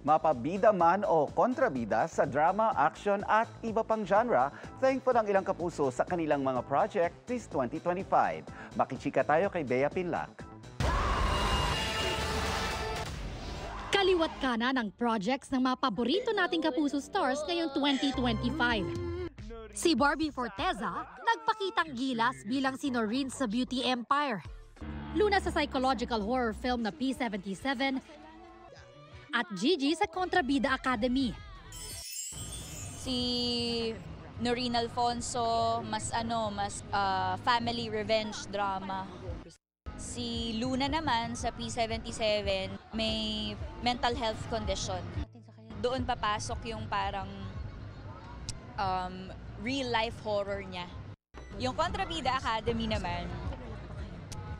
Mapabida man o kontrabida sa drama, action at iba pang genre, thankful ang ilang kapuso sa kanilang mga project this 2025. Makichika tayo kay Bea Pinlac. Kaliwat kanan ng projects ng mga paborito nating kapuso stars ngayong 2025. Si Barbie Forteza, nagpakitang gilas bilang si Noreen sa Beauty Empire. Luna sa psychological horror film na P77 at Gigi sa Kontrabida Academy. Si Noreen Alfonso, mas family revenge drama. Si Luna naman sa P77, may mental health condition. Doon papasok yung parang real life horror niya. Yung Kontrabida Academy naman,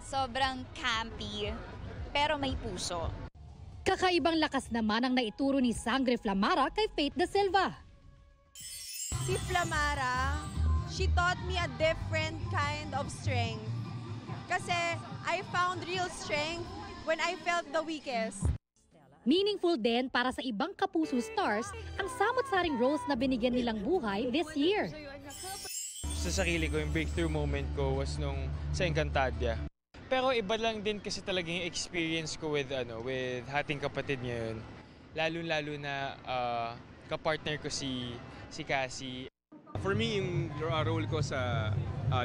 sobrang campy, pero may puso. Kakaibang lakas naman ang naituro ni Sangre Flamara kay Faith De Silva. Si Flamara, she taught me a different kind of strength. Kasi I found real strength when I felt the weakest. Meaningful din para sa ibang kapuso stars ang samot-saring roles na binigyan nilang buhay this year. Sa sarili ko, yung breakthrough moment ko was nung sa Encantadia. Pero iba lang din kasi talaga yung experience ko with Hating Kapatid ngayon. Lalo-lalo na kapartner ko si Cassie. For me, yung role ko sa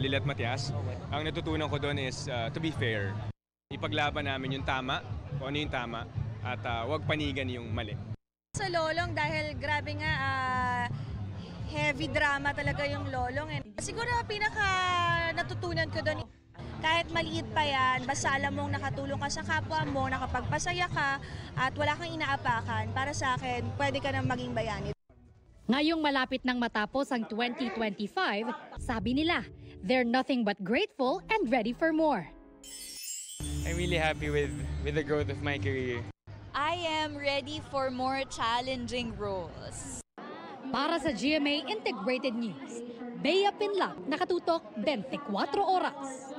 Lilet Matias, ang natutunan ko doon is to be fair. Ipaglaban namin yung tama, kung ano yung tama, at huwag panigan yung mali. Sa Lolong, dahil grabe nga, heavy drama talaga yung Lolong. Siguro pinaka natutunan ko doon, kahit maliit pa yan, basta alam mong nakatulong ka sa kapwa mo, nakapagpasaya ka, at wala kang inaapakan, para sa akin, pwede ka nang maging bayani. Ngayong malapit nang matapos ang 2025, sabi nila, they're nothing but grateful and ready for more. I'm really happy with the growth of my career. I am ready for more challenging roles. Para sa GMA Integrated News, Bea Pinlac, nakatutok 24 oras.